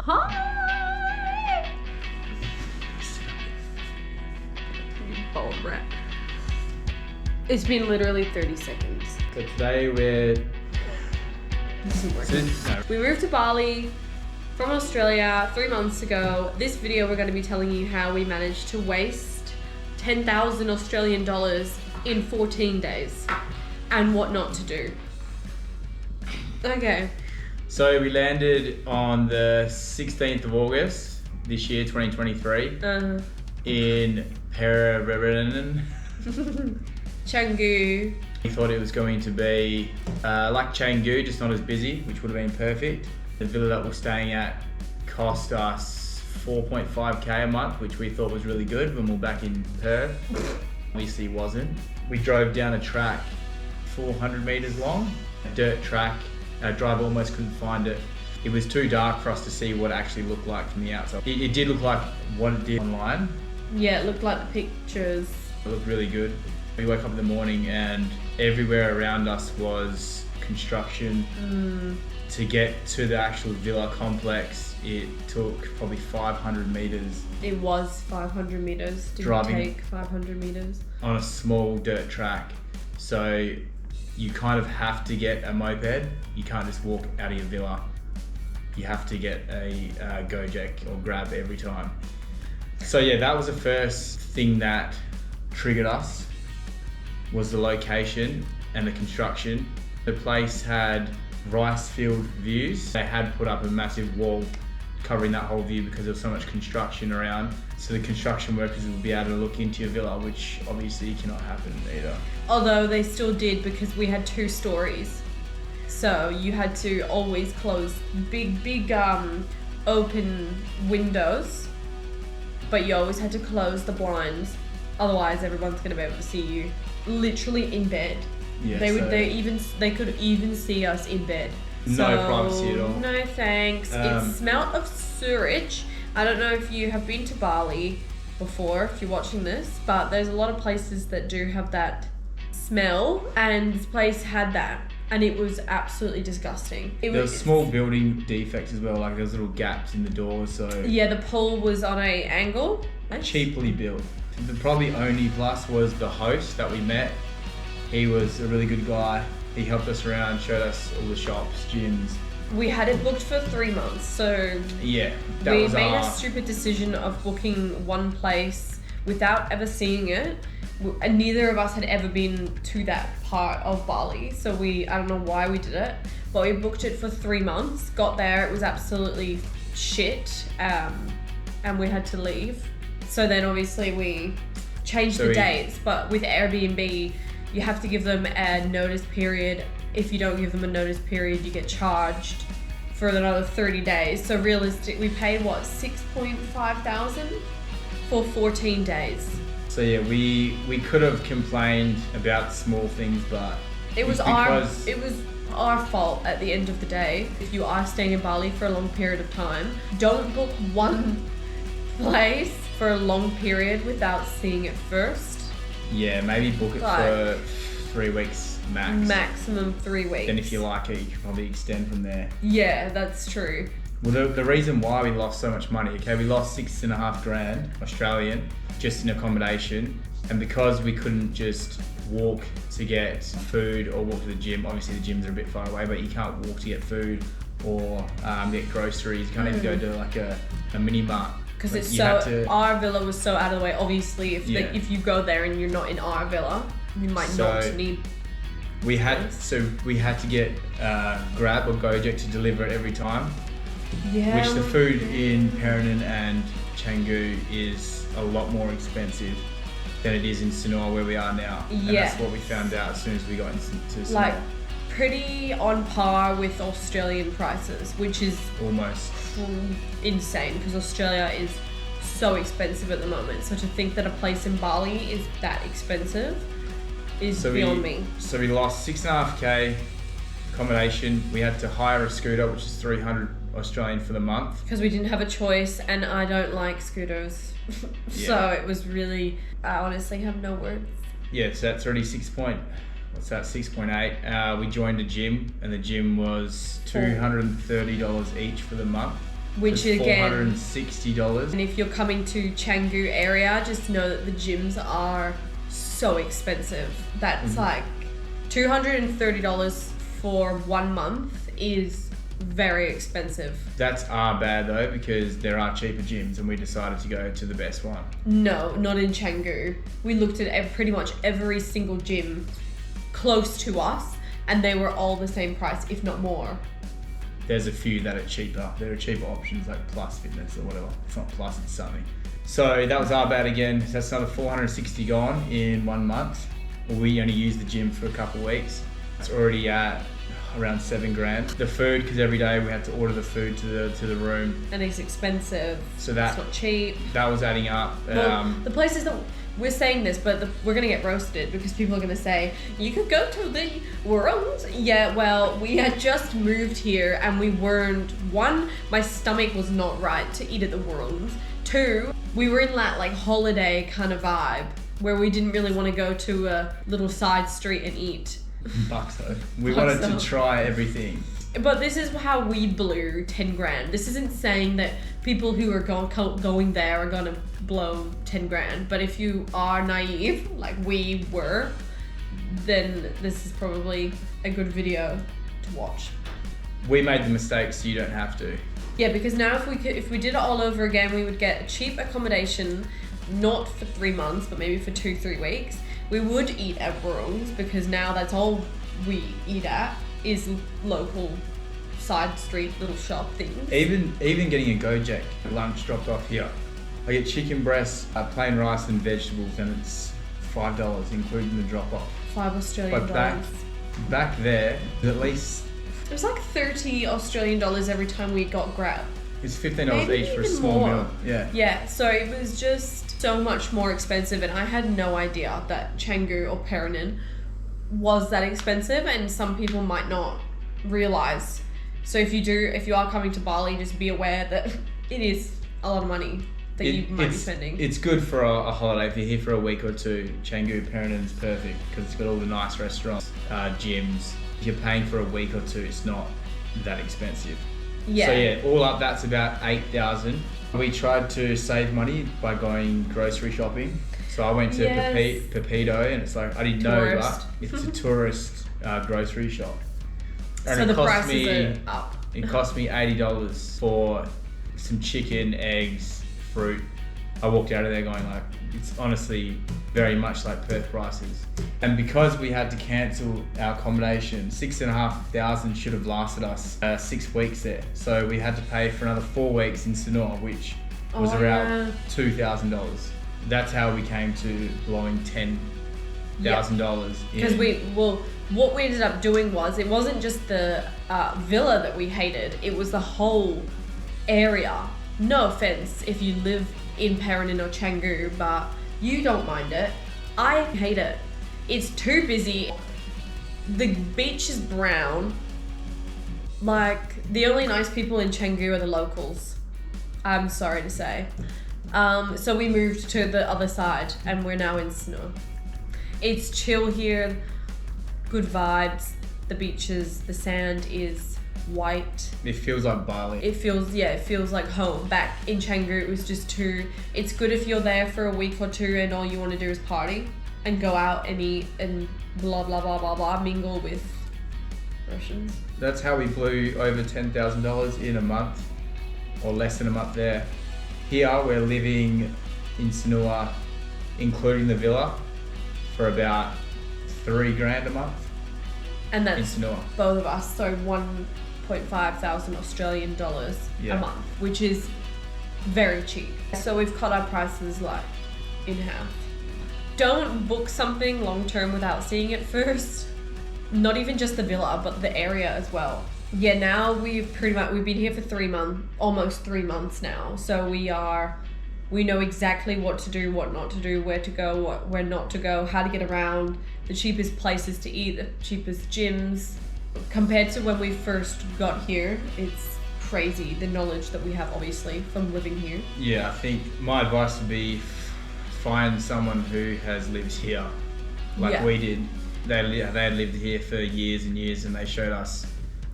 Hi! Ball rap. It's been literally 30 seconds. So today we're... This isn't working. We moved to Bali from Australia 3 months ago. This video we're going to be telling you how we managed to waste 10,000 Australian dollars in 14 days and what not to do. Okay. So we landed on the 16th of August this year, 2023, in Pererenan. Canggu. We thought it was going to be like Canggu, just not as busy, which would have been perfect. The villa that we're staying at cost us 4.5k a month, which we thought was really good when we were back in Perth. Obviously wasn't. We drove down a track 400 meters long, a dirt track. Our driver almost couldn't find it. It was too dark for us to see what it actually looked like from the outside. It did look like what it did online. Yeah, it looked like the pictures. It looked really good. We woke up in the morning and everywhere around us was construction. To get to the actual villa complex, it took probably 500 meters. It was 500 meters. Didn't take 500 meters. On a small dirt track. So you kind of have to get a moped. You can't just walk out of your villa. You have to get a Gojek or Grab every time. So yeah, that was the first thing that triggered us, was the location and the construction. The place had rice field views. They had put up a massive wall covering that whole view because there was so much construction around. So the construction workers would be able to look into your villa, which obviously cannot happen either. Although they still did, because we had 2 stories. So you had to always close big open windows, but you always had to close the blinds. Otherwise everyone's gonna be able to see you literally in bed. Yeah, they could even see us in bed. No privacy at all. No thanks. It smelled of sewage. I don't know if you have been to Bali before, if you're watching this, but there's a lot of places that do have that smell, and this place had that, and it was absolutely disgusting. There was small building defects as well, like there's little gaps in the doors, so... Yeah, the pool was on a angle. Cheaply built. The probably only plus was the host that we met. He was a really good guy. He helped us around, showed us all the shops, gyms. We had it booked for 3 months, so yeah, we made a stupid decision of booking one place without ever seeing it. And neither of us had ever been to that part of Bali, so I don't know why we did it, but we booked it for 3 months. Got there, it was absolutely shit, and we had to leave. So then obviously we changed the dates, but with Airbnb, you have to give them a notice period. If you don't give them a notice period, you get charged for another 30 days. So realistic, we paid what, 6.5 thousand for 14 days. So yeah, we could have complained about small things, but it was our fault at the end of the day. If you are staying in Bali for a long period of time, don't book one place for a long period without seeing it first. Yeah, maybe book it for 3 weeks max. Maximum 3 weeks. Then if you like it, you can probably extend from there. Yeah, that's true. Well, the reason why we lost so much money, okay, we lost 6.5 grand Australian just in accommodation, and because we couldn't just walk to get food or walk to the gym. Obviously the gyms are a bit far away, but you can't walk to get food or get groceries. You can't even go to like a mini mart. Because our villa was so out of the way. Obviously, if you go there and you're not in our villa, you might not need. We had to get Grab or Gojek to deliver it every time. Yeah. Which the food in Pererenan and Canggu is a lot more expensive than it is in Sanur where we are now. And that's what we found out as soon as we got into Sanur. Like pretty on par with Australian prices, which is almost insane because Australia is so expensive at the moment. So to think that a place in Bali is that expensive is beyond me. So we lost 6.5k accommodation. We had to hire a scooter, which is 300 Australian for the month. Because we didn't have a choice, and I don't like scooters. So it was really, I honestly have no words. Yeah, so that's already 6.8. We joined a gym, and the gym was $230 each for the month. which It's again, $460. and if you're coming to Canggu area, just know that the gyms are so expensive. That's like $230 for 1 month is very expensive. That's our bad though, because there are cheaper gyms and we decided to go to the best one. No, not in Canggu. We looked at pretty much every single gym close to us, and they were all the same price, if not more. There's a few that are cheaper. There are cheaper options like Plus Fitness or whatever. It's not Plus, it's something. So that was our bad again. That's another 460 gone in 1 month. We only used the gym for a couple of weeks. It's already at around $7,000. The food, because every day we had to order the food to the room. And it's expensive. So that, it's not cheap. That was adding up. Well, the places that we're saying this, but we're gonna get roasted because people are gonna say you could go to the world. Yeah, well, we had just moved here and we weren't. One, my stomach was not right to eat at the world. Two, we were in that like holiday kind of vibe where we didn't really want to go to a little side street and eat. Buxo. We wanted to try everything. But this is how we blew 10 grand. This isn't saying that people who are going there are gonna blow 10 grand. But if you are naive, like we were, then this is probably a good video to watch. We made the mistake, so you don't have to. Yeah, because now if we did it all over again, we would get a cheap accommodation, not for 3 months, but maybe for 2-3 weeks. We would eat at Worlds because now that's all we eat at is local side street little shop things. Even getting a Gojek lunch dropped off here. I get chicken breasts, plain rice and vegetables, and it's $5 including the drop off. $5 But dollars. back there, at least It was like $30 every time we got Grab. it's $15 Maybe each for a even small more. meal. Yeah. Yeah, so it was just so much more expensive, and I had no idea that Canggu or Paranin was that expensive, and some people might not realize. So if you are coming to Bali, just be aware that it is a lot of money that you might be spending. It's good for a holiday. If you're here for a week or two, Canggu Paranin's perfect because it's got all the nice restaurants, gyms. If you're paying for a week or two, it's not that expensive. Yeah. So yeah, all up that's about 8,000. We tried to save money by going grocery shopping. So I went to Pepito, and it's like I didn't know, but it's a tourist grocery shop. And so the prices are up. It cost me $80 for some chicken, eggs, fruit. I walked out of there going like, it's honestly very much like Perth prices. And because we had to cancel our accommodation, 6,500 should have lasted us 6 weeks there. So we had to pay for another 4 weeks in Sanur, which was around $2,000. That's how we came to blowing $10,000. Because what we ended up doing was, it wasn't just the villa that we hated, it was the whole area. No offense if you live in Paranin or Canggu, but you don't mind it. I hate it. It's too busy. The beach is brown. Like, the only nice people in Canggu are the locals, I'm sorry to say. So we moved to the other side and we're now in Sanur. It's chill here, good vibes, the beaches, the sand is white. It feels like Bali. It feels like home. Back in Canggu, it was just it's good if you're there for a week or two and all you want to do is party and go out and eat and blah, blah, blah, blah, blah, mingle with Russians. That's how we blew over $10,000 in a month, or less than a month there. Here, we're living in Sanur, including the villa, for about $3,000 a month. And that's in Sanur. Both of us, so 1.5 thousand Australian dollars a month, which is very cheap. So we've cut our prices like in half. Don't book something long term without seeing it first. Not even just the villa, but the area as well. Yeah, now we've been here for 3 months, almost 3 months now. So we know exactly what to do, what not to do, where to go, where not to go, how to get around, the cheapest places to eat, the cheapest gyms. Compared to when we first got here, it's crazy, the knowledge that we have obviously from living here. Yeah, I think my advice would be find someone who has lived here, like we did. They had lived here for years and years, and they showed us.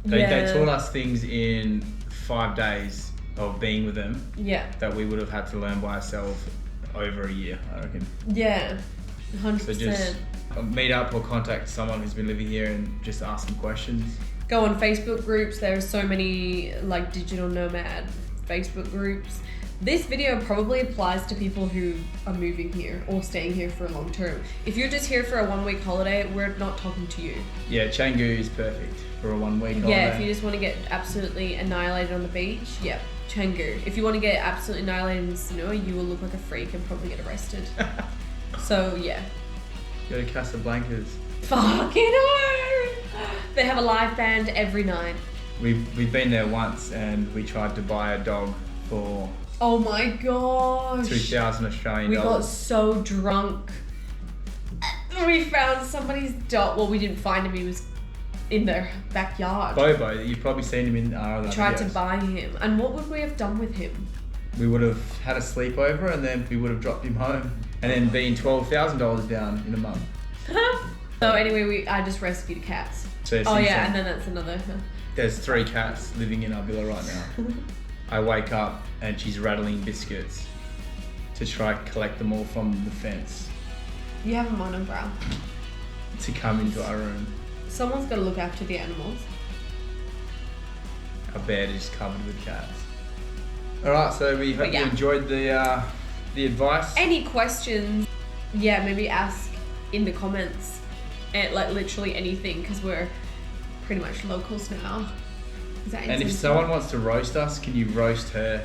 They taught us things in 5 days of being with them Yeah. that we would have had to learn by ourselves over a year, I reckon. Yeah. 100%. So just meet up or contact someone who's been living here and just ask them questions. Go on Facebook groups. There are so many like digital nomad Facebook groups. This video probably applies to people who are moving here or staying here for a long term. If you're just here for a 1 week holiday, we're not talking to you. Yeah, Canggu is perfect for a 1 week holiday. Yeah, if you just want to get absolutely annihilated on the beach, yep, Canggu. If you want to get absolutely annihilated in Sanur, you will look like a freak and probably get arrested. So yeah. Go to Casablanca's. Fucking hell! They have a live band every night. We've been there once and we tried to buy a dog for Oh my gosh. 2,000 Australian We got dollars. so drunk. We found somebody's dog. Well, we didn't find him. He was in their backyard. Bobo, you've probably seen him in our other We tried to videos. buy him. And what would we have done with him? We would have had a sleepover and then we would have dropped him home. And then been $12,000 down in a month. So anyway, I just rescued cats. So Oh since yeah, then, and then that's another. there's 3 cats living in our villa right now. I wake up and she's rattling biscuits to try to collect them all from the fence You have a monobrow. to come into our room. Someone's got to look after the animals. Our bed is covered with cats. Alright, so we hope yeah. you enjoyed the advice. Any questions? Yeah, maybe ask in the comments. And like literally anything, because we're pretty much locals now. Is that And if insensitive? someone wants to roast us, can you roast her?